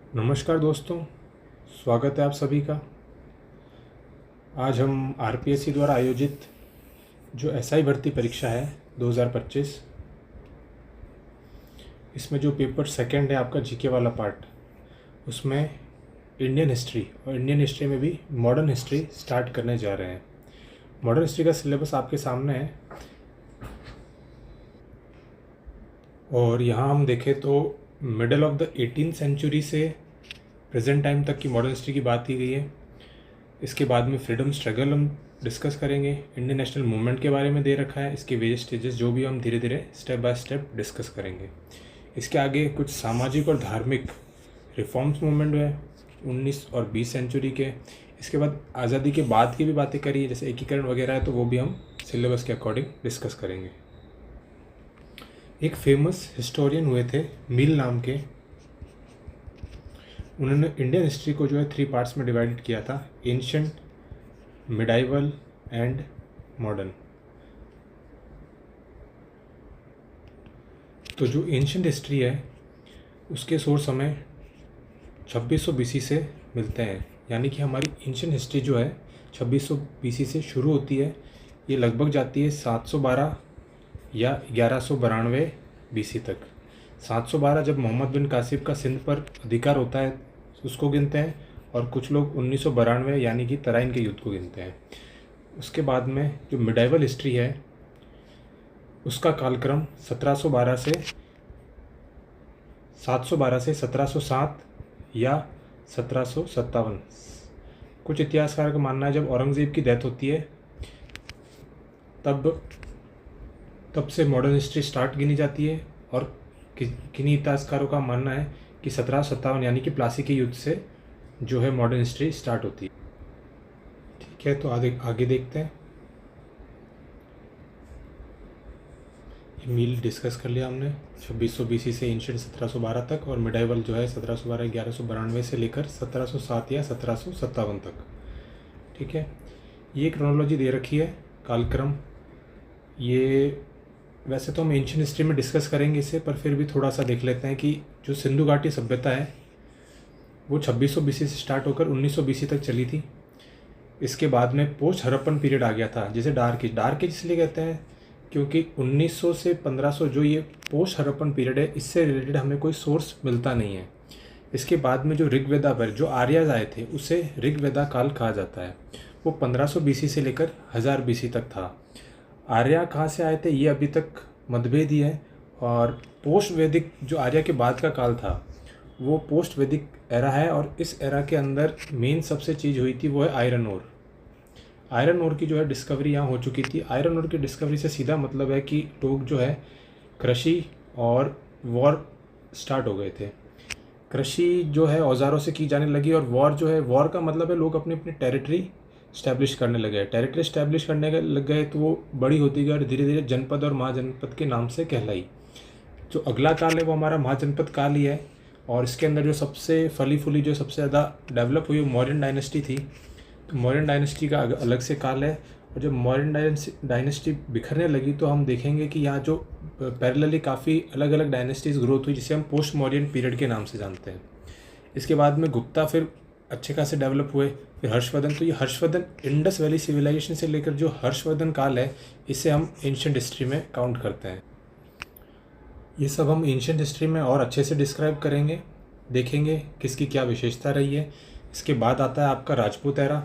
नमस्कार दोस्तों, स्वागत है आप सभी का। आज हम आरपीएससी द्वारा आयोजित जो एसआई भर्ती परीक्षा है 2025, इसमें जो पेपर सेकंड है आपका जीके वाला पार्ट, उसमें इंडियन हिस्ट्री और इंडियन हिस्ट्री में भी मॉडर्न हिस्ट्री स्टार्ट करने जा रहे हैं। मॉडर्न हिस्ट्री का सिलेबस आपके सामने है और यहाँ हम देखें तो middle of the 18th century से प्रेजेंट टाइम तक की मॉडर्न हिस्ट्री की बात की गई है। इसके बाद में फ्रीडम स्ट्रगल हम डिस्कस करेंगे, इंडियन नेशनल मूवमेंट के बारे में दे रखा है, इसके वेरियस स्टेजेस जो भी हम धीरे धीरे स्टेप बाय स्टेप डिस्कस करेंगे। इसके आगे कुछ सामाजिक और धार्मिक रिफॉर्म्स मूवमेंट है 19 और 20 सेंचुरी के। इसके बाद आज़ादी के बाद की भी बातें करी है, जैसे एकीकरण वगैरह है, तो वो भी हम सिलेबस के अकॉर्डिंग डिस्कस करेंगे। एक फेमस हिस्टोरियन हुए थे मिल नाम के, उन्होंने इंडियन हिस्ट्री को जो है 3 पार्ट्स में डिवाइडेड किया था, एंशिएंट, मिडाइवल एंड मॉडर्न। तो जो एंशिएंट हिस्ट्री है उसके सोर्स हमें 2600 बीसी से मिलते हैं, यानी कि हमारी एंशिएंट हिस्ट्री जो है 2600 बीसी से शुरू होती है, ये लगभग जाती है 712 या 1192 बीसी तक। 712 जब मोहम्मद बिन कासिम का सिंध पर अधिकार होता है उसको गिनते हैं, और कुछ लोग 1992 यानी कि तराइन के युद्ध को गिनते हैं। उसके बाद में जो मिडाइवल हिस्ट्री है उसका कालक्रम 1712 से 712 से 1707 या 1757। कुछ इतिहासकार का मानना है जब औरंगज़ेब की डेथ होती है तब से मॉडर्न हिस्ट्री स्टार्ट गिनी जाती है, और किन्हीं इतिहासकारों का मानना है कि 1757 यानी कि प्लासी के युद्ध से जो है मॉडर्न हिस्ट्री स्टार्ट होती है। ठीक है, तो आगे देखते हैं। ये मील डिस्कस कर लिया हमने, 2600 बीसी से एंशिएंट 1712 तक, और मिडाइवल जो है 1712 1192 से लेकर 1707 या 1757 तक। ठीक है, ये क्रोनोलॉजी दे रखी है, कालक्रम। ये वैसे तो हम एंशिएंट हिस्ट्री में डिस्कस करेंगे इसे, पर फिर भी थोड़ा सा देख लेते हैं कि जो सिंधु घाटी सभ्यता है वो 2600 बीसी से स्टार्ट होकर 1900 बीसी तक चली थी। इसके बाद में पोस्ट हड़प्पन पीरियड आ गया था, जिसे डार्क एज इसलिए कहते हैं क्योंकि 1900 से 1500 जो ये पोस्ट हड़प्पन पीरियड है, इससे रिलेटेड हमें कोई सोर्स मिलता नहीं है। इसके बाद में जो ऋग्वेदा पर जो आर्यज आए थे उसे ऋग्वेदा काल कहा जाता है, वो 1500 बीसी से लेकर 1000 बीसी तक था। आर्या कहाँ से आए थे ये अभी तक मतभेद ही है, और पोस्ट वैदिक जो आर्या के बाद का काल था वो पोस्ट वैदिक एरा है, और इस एरा के अंदर मेन सबसे चीज़ हुई थी वो है आयरन ओर। आयरन ओर की जो है डिस्कवरी यहाँ हो चुकी थी। आयरन ओर की डिस्कवरी से सीधा मतलब है कि लोग जो है कृषि और वॉर स्टार्ट हो गए थे। कृषि जो है औजारों से की जाने लगी, और वॉर जो है, वॉर का मतलब है लोग अपनी अपनी टेरिटरी स्टैब्लिश करने लगे। टेरिटरी स्टैब्लिश करने लग गए तो वो बड़ी होती गई और धीरे धीरे जनपद और महाजनपद के नाम से कहलाई। जो अगला काल है वो हमारा महाजनपद काल ही है, और इसके अंदर जो सबसे फली फूली जो सबसे ज़्यादा डेवलप हुई वो मौर्यन डायनेस्टी थी। तो मौर्यन डायनेस्टी का अलग से काल है, और जब मौर्यन डायनेस्टी बिखरने लगी तो हम देखेंगे कि यहाँ जो पैरेलली काफ़ी अलग अलग डायनेस्टीज़ ग्रोथ हुई, जिसे हम पोस्ट मौर्यन पीरियड के नाम से जानते हैं। इसके बाद में गुप्ता फिर अच्छे खासे डेवलप हुए, फिर हर्षवर्धन। तो ये हर्षवर्धन इंडस वैली सिविलाइजेशन से लेकर जो हर्षवर्धन काल है, इसे हम एंशिएंट हिस्ट्री में काउंट करते हैं। ये सब हम एंशिएंट हिस्ट्री में और अच्छे से डिस्क्राइब करेंगे, देखेंगे किसकी क्या विशेषता रही है। इसके बाद आता है आपका राजपूत एरा।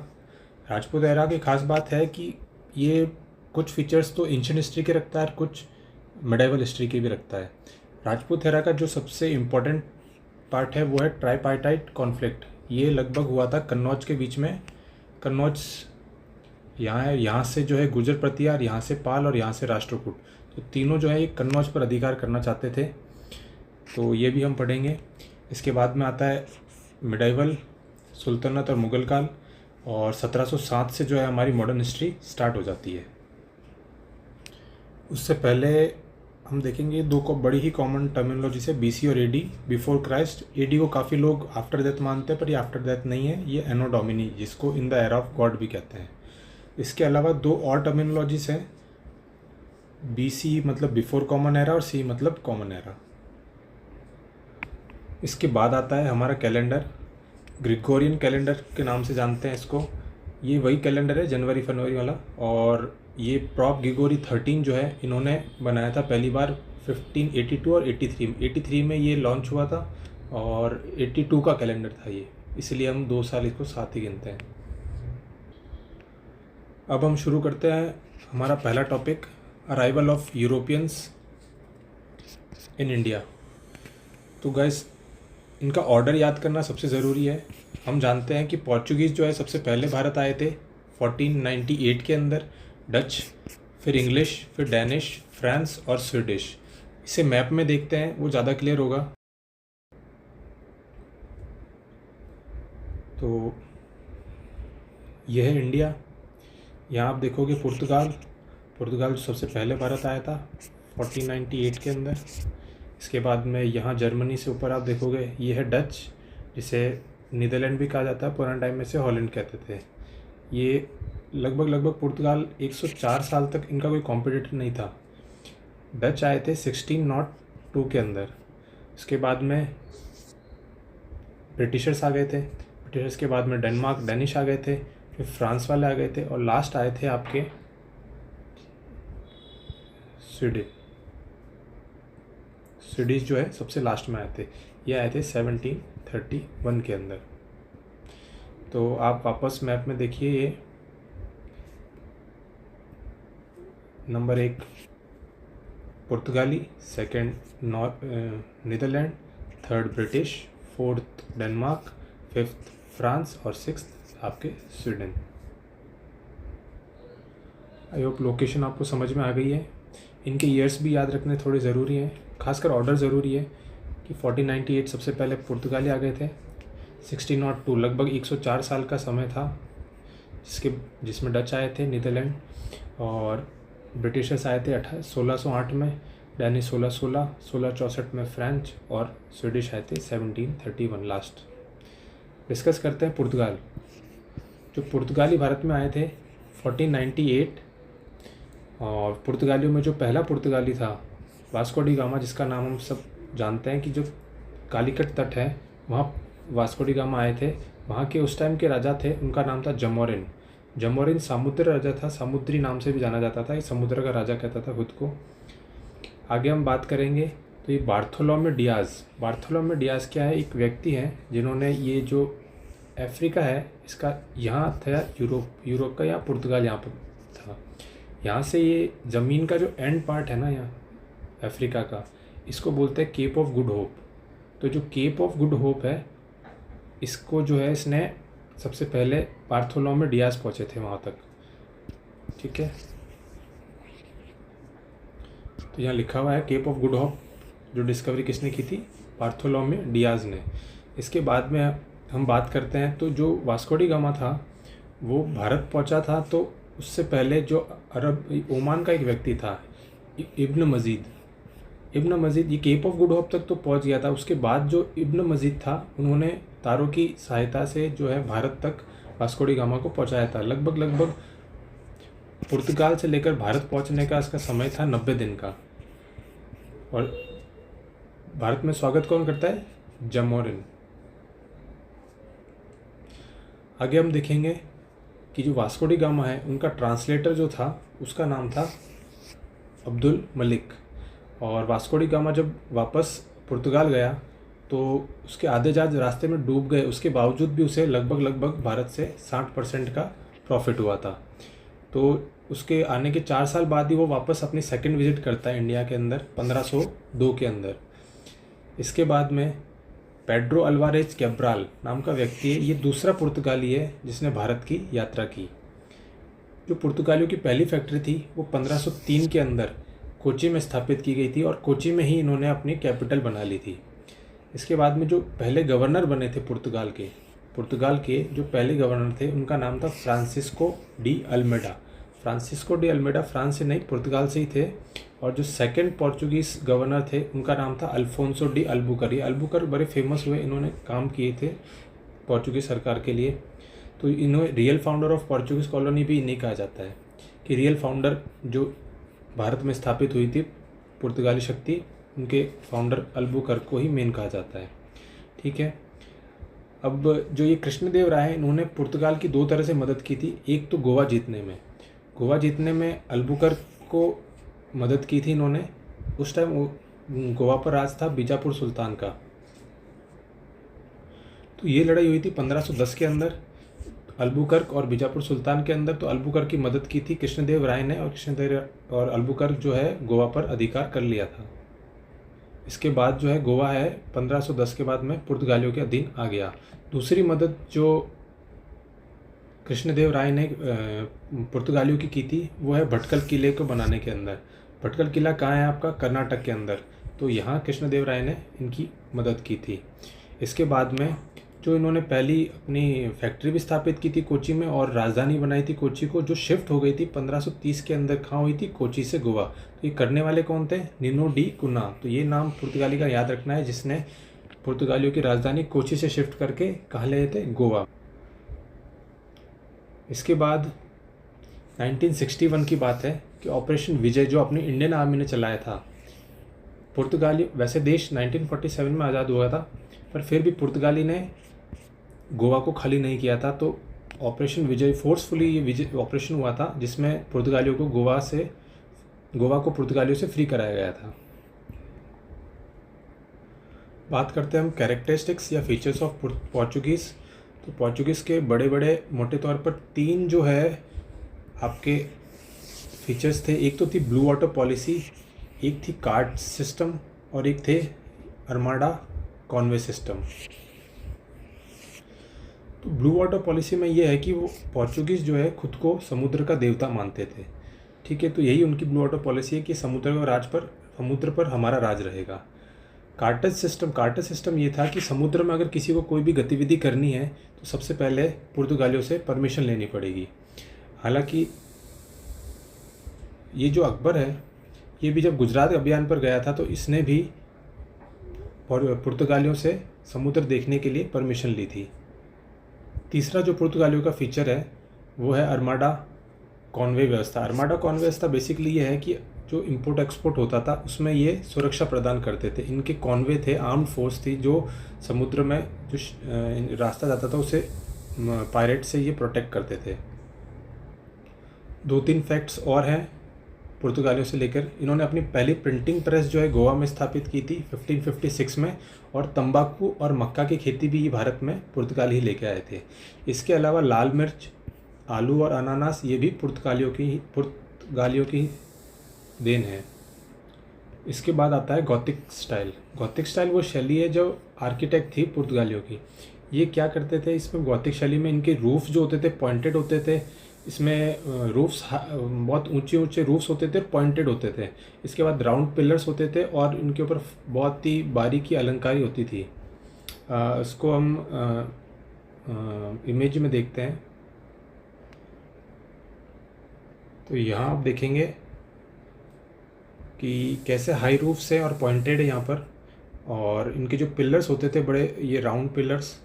राजपूत एरा की खास बात है कि ये कुछ फीचर्स तो एंशिएंट हिस्ट्री के रखता है, कुछ मिडाइवल हिस्ट्री के भी रखता है। राजपूत एरा का जो सबसे इम्पोर्टेंट पार्ट है वो है ट्राईपार्टाइट कॉन्फ्लिक्ट। ये लगभग हुआ था कन्नौज के बीच में। कन्नौज यहाँ से जो है गुर्जर प्रतिहार, यहाँ से पाल और यहाँ से राष्ट्रकूट, तो तीनों जो है ये कन्नौज पर अधिकार करना चाहते थे, तो ये भी हम पढ़ेंगे। इसके बाद में आता है मिडाइवल, सुल्तनत और मुगल काल, और 1707 से जो है हमारी मॉडर्न हिस्ट्री स्टार्ट हो जाती है। उससे पहले हम देखेंगे दो को बड़ी ही कॉमन टर्मिनोलॉजी से, बीसी और एडी, बिफोर क्राइस्ट। एडी को काफ़ी लोग आफ्टर डेथ मानते हैं, पर ये आफ्टर डेथ नहीं है, ये एनो डोमिनी, जिसको in the era of God भी कहते हैं। इसके अलावा दो और टर्मिनोलॉजीज हैं, बीसी मतलब बिफोर कॉमन एरा और सी मतलब कॉमन एरा। इसके बाद आता है हमारा कैलेंडर, ग्रिगोरियन कैलेंडर के नाम से जानते हैं इसको। ये वही कैलेंडर है जनवरी फरवरी वाला, और ये प्रॉप ग्रिगोरी 13 जो है इन्होंने बनाया था पहली बार 1582 और 83 में ये लॉन्च हुआ था, और 82 का कैलेंडर था ये, इसलिए हम 2 साल इसको साथ ही गिनते हैं। अब हम शुरू करते हैं हमारा पहला topic, arrival of Europeans in India. तो गाइस, इनका ऑर्डर याद करना सबसे ज़रूरी है। हम जानते हैं कि पोर्चुगीज़ जो है सबसे पहले भारत आए थे 1498 के अंदर, डच, फिर इंग्लिश, फिर डैनिश, फ्रांस और स्वीडिश। इसे मैप में देखते हैं, वो ज़्यादा क्लियर होगा। तो यह है इंडिया। यहाँ आप देखोगे पुर्तगाल सबसे पहले भारत आया था 1498 के अंदर। इसके बाद में यहाँ जर्मनी से ऊपर आप देखोगे ये है डच, जिसे नीदरलैंड भी कहा जाता है, पुराने टाइम में से हॉलैंड कहते थे। ये लगभग पुर्तगाल 104 साल तक इनका कोई कॉम्पिटिटर नहीं था। डच आए थे 1602 के अंदर। इसके बाद में ब्रिटिशर्स आ गए थे, ब्रिटिशर्स के बाद में डैनिश आ गए थे, फिर फ्रांस वाले आ गए थे, और लास्ट आए थे आपके स्वीडिश जो है सबसे लास्ट में आए थे। ये आए थे 1731 के अंदर। तो आप वापस मैप में देखिए, ये नंबर 1 पुर्तगाली, second Netherland, third British, fourth Denmark, fifth France और सिक्स्थ आपके स्वीडन। आई होप लोकेशन आपको समझ में आ गई है। इनके ईयर्स भी याद रखने थोड़े ज़रूरी हैं, खासकर ऑर्डर ज़रूरी है कि 1498 सबसे पहले पुर्तगाली आ गए थे, 1602 लगभग 104 साल का समय था जिसमें डच आए थे, नीदरलैंड, और ब्रिटिशर्स आए थे 1608 में, डैनिश 1616, 1664 में फ्रेंच, और स्वीडिश आए थे 1731 लास्ट। डिस्कस करते हैं पुर्तगाल। जो पुर्तगाली भारत में आए थे 1498, और पुर्तगालियों में जो पहला पुर्तगाली था वास्को डी गामा, जिसका नाम हम सब जानते हैं कि जो कालीकट तट है वहाँ वास्को डी गामा आए थे। वहाँ के उस टाइम के राजा थे, उनका नाम था जमोरिन समुद्र राजा था, समुद्री नाम से भी जाना जाता था, ये समुद्र का राजा कहता था खुद को। आगे हम बात करेंगे तो ये बार्थोलोमे डियाज क्या है, एक व्यक्ति हैं जिन्होंने ये जो अफ्रीका है इसका यहाँ था यूरोप का, या पुर्तगाल यहाँ पर था, यहाँ से ये ज़मीन का जो एंड पार्ट है ना यहाँ अफ्रीका का, इसको बोलते हैं केप ऑफ गुड होप। तो जो केप ऑफ गुड होप है इसको जो है इसने सबसे पहले बार्थोलोमे डियाज पहुँचे थे वहाँ तक, ठीक है। तो यहाँ लिखा हुआ है केप ऑफ गुड होप, जो डिस्कवरी किसने की थी, बार्थोलोमे डियाज ने। इसके बाद में हम बात करते हैं तो जो वास्को डी गामा था वो भारत पहुँचा था, तो उससे पहले जो अरब ओमान का एक व्यक्ति था इब्न मजीद, ये केप ऑफ गुड होप तक तो पहुंच गया था। उसके बाद जो इब्न मजीद था उन्होंने तारों की सहायता से जो है भारत तक वास्को डी गामा को पहुंचाया था। लगभग पुर्तगाल से लेकर भारत पहुंचने का इसका समय था 90 दिन का। और भारत में स्वागत कौन करता है, जमोरिन। आगे हम देखेंगे कि जो वास्को डी गामा है उनका ट्रांसलेटर जो था उसका नाम था अब्दुल मलिक। और वास्को डी गामा जब वापस पुर्तगाल गया तो उसके आधे जहाज रास्ते में डूब गए, उसके बावजूद भी उसे लगभग भारत से 60% का प्रॉफिट हुआ था। तो उसके आने के 4 साल बाद ही वो वापस अपनी सेकंड विजिट करता है इंडिया के अंदर 1502 के अंदर। इसके बाद में पेड्रो अल्वारेज कैब्राल नाम का व्यक्ति है, ये दूसरा पुर्तगाली है जिसने भारत की यात्रा की। जो पुर्तगालियों की पहली फैक्ट्री थी वो 1503 के अंदर कोची में स्थापित की गई थी, और कोची में ही इन्होंने अपनी कैपिटल बना ली थी। इसके बाद में जो पहले गवर्नर बने थे पुर्तगाल के जो पहले गवर्नर थे उनका नाम था फ्रांसिस्को डी अल्मेडा फ्रांस से नहीं पुर्तगाल से ही थे। और जो सेकंड पोर्चुगीज़ गवर्नर थे उनका नाम था अल्फोंसो डी अल्बुकर बड़े फेमस हुए, इन्होंने काम किए थे पोर्चुगीज़ सरकार के लिए। तो इन्होंने real founder of Portuguese colony भी इन्हीं कहा जाता है, कि रियल फाउंडर जो भारत में स्थापित हुई थी पुर्तगाली शक्ति, उनके फाउंडर अल्बुकर को ही मेन कहा जाता है। ठीक है। अब जो ये कृष्णदेव राय हैं, इन्होंने पुर्तगाल की 2 तरह से मदद की थी। एक तो गोवा जीतने में अल्बुकर्क को मदद की थी इन्होंने। उस टाइम गोवा पर राज था बीजापुर सुल्तान का। तो ये लड़ाई हुई थी 1510 के अंदर, अल्बुकर्क और बीजापुर सुल्तान के अंदर। तो अल्बुकर्क की मदद की थी कृष्णदेव राय ने, और कृष्णदेव और अल्बुकर्क जो है गोवा पर अधिकार कर लिया था। इसके बाद जो है गोवा है 1510 के बाद में पुर्तगालियों के अधीन आ गया। दूसरी मदद जो कृष्णदेव राय ने पुर्तगालियों की थी वो है भटकल किले को बनाने के अंदर। भटकल किला कहाँ है आपका? कर्नाटक के अंदर। तो यहाँ कृष्णदेव राय ने इनकी मदद की थी। इसके बाद में जो इन्होंने पहली अपनी फैक्ट्री भी स्थापित की थी कोची में, और राजधानी बनाई थी कोची को, जो शिफ्ट हो गई थी 1530 के अंदर। कहाँ हुई थी? कोची से गोवा। तो ये करने वाले कौन थे? निनो डी कुन्हा। तो ये नाम पुर्तगाली का याद रखना है, जिसने पुर्तगालियों की राजधानी कोची से शिफ्ट करके कहाँ ले थे? गोवा। इसके बाद 1961 की बात है कि ऑपरेशन विजय जो अपनी इंडियन आर्मी ने चलाया था। पुर्तगाली, वैसे देश 1947 में आज़ाद हुआ था, पर फिर भी पुर्तगाली ने गोवा को खाली नहीं किया था। तो ऑपरेशन विजय, फोर्सफुली ये विजय ऑपरेशन हुआ था, जिसमें पुर्तगालियों को गोवा को पुर्तगालियों से फ्री कराया गया था। बात करते हैं हम कैरेक्टरिस्टिक्स या फीचर्स ऑफ पोर्चुगीज़। तो पोर्चुगीज़ के बड़े बड़े मोटे तौर पर 3 जो है आपके फीचर्स थे। एक तो थी ब्लू वाटर पॉलिसी, एक थी कार्ड सिस्टम, और एक थे अर्माडा कॉन्वे सिस्टम। तो ब्लू वाटर पॉलिसी में ये है कि वो पोर्चुगीज़ जो है खुद को समुद्र का देवता मानते थे। ठीक है, तो यही उनकी ब्लू वाटर पॉलिसी है कि समुद्र पर हमारा राज रहेगा। कार्टेज सिस्टम ये था कि समुद्र में अगर किसी को कोई भी गतिविधि करनी है तो सबसे पहले पुर्तगालियों से परमिशन लेनी पड़ेगी। हालांकि ये जो अकबर है, ये भी जब गुजरात अभियान पर गया था तो इसने भी पुर्तगालियों से समुद्र देखने के लिए परमिशन ली थी। तीसरा जो पुर्तगालियों का फीचर है वो है अर्माडा कॉन्वे व्यवस्था। अर्माडा कॉन्वे व्यवस्था बेसिकली ये है कि जो इंपोर्ट एक्सपोर्ट होता था उसमें ये सुरक्षा प्रदान करते थे। इनके कॉन्वे थे, आर्म्ड फोर्स थी, जो समुद्र में जो रास्ता जाता था उसे पायरेट से ये प्रोटेक्ट करते थे। 2-3 फैक्ट्स और हैं पुर्तगालियों से लेकर। इन्होंने अपनी पहली प्रिंटिंग प्रेस जो है गोवा में स्थापित की थी 1556 में, और तंबाकू और मक्का की खेती भी भारत में पुर्तगाली ही लेके आए थे। इसके अलावा लाल मिर्च, आलू और अनानास ये भी पुर्तगालियों की देन है। इसके बाद आता है गॉथिक स्टाइल वो शैली है जो आर्किटेक्ट थी पुर्तगालियों की। ये क्या करते थे, इसमें गॉथिक शैली में इनके रूफ जो होते थे पॉइंटेड होते थे। इसमें रूफ्स बहुत ऊंचे रूफ्स होते थे और पॉइंटेड होते थे। इसके बाद राउंड पिलर्स होते थे और इनके ऊपर बहुत ही बारीकी अलंकारी होती थी। इसको हम इमेज में देखते हैं। तो यहाँ आप देखेंगे कि कैसे हाई रूफ्स है और पॉइंटेड है यहाँ पर, और इनके जो पिलर्स होते थे बड़े, ये round pillars,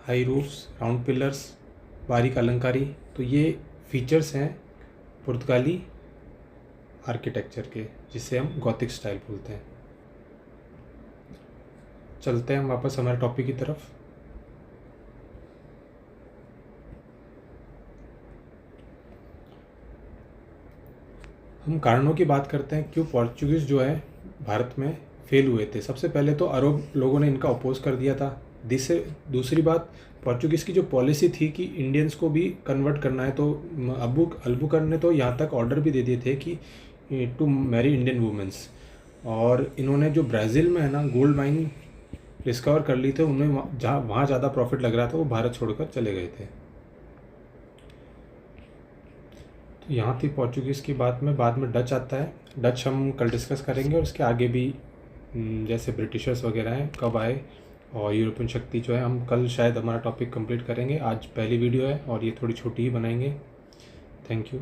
high roofs, round pillars, बारीक अलंकारी। तो ये फीचर्स हैं पुर्तगाली आर्किटेक्चर के, जिसे हम गॉथिक स्टाइल बोलते हैं। चलते हैं हम वापस हमारे टॉपिक की तरफ। हम कारणों की बात करते हैं क्यों पोर्चुगीज़ जो है भारत में फेल हुए थे। सबसे पहले तो अरब लोगों ने इनका अपोज कर दिया था। दूसरी बात, पोर्चुगीज़ की जो पॉलिसी थी कि इंडियंस को भी कन्वर्ट करना है, तो अल्बुकर्क ने तो यहाँ तक ऑर्डर भी दे दिए थे कि टू मैरी इंडियन वुमेंस। और इन्होंने जो ब्राज़ील में है ना गोल्ड माइन डिस्कवर कर ली थे, उन्हें वहाँ ज़्यादा प्रॉफिट लग रहा था, वो भारत छोड़कर चले गए थे। तो यहाँ थी पोर्चुगीज़ की बात में। बाद में डच आता है। डच हम कल डिस्कस करेंगे, और इसके आगे भी जैसे ब्रिटिशर्स वगैरह हैं कब आए, और यूरोपियन शक्ति जो है हम कल शायद हमारा टॉपिक कंप्लीट करेंगे। आज पहली वीडियो है और ये थोड़ी छोटी ही बनाएंगे। Thank you.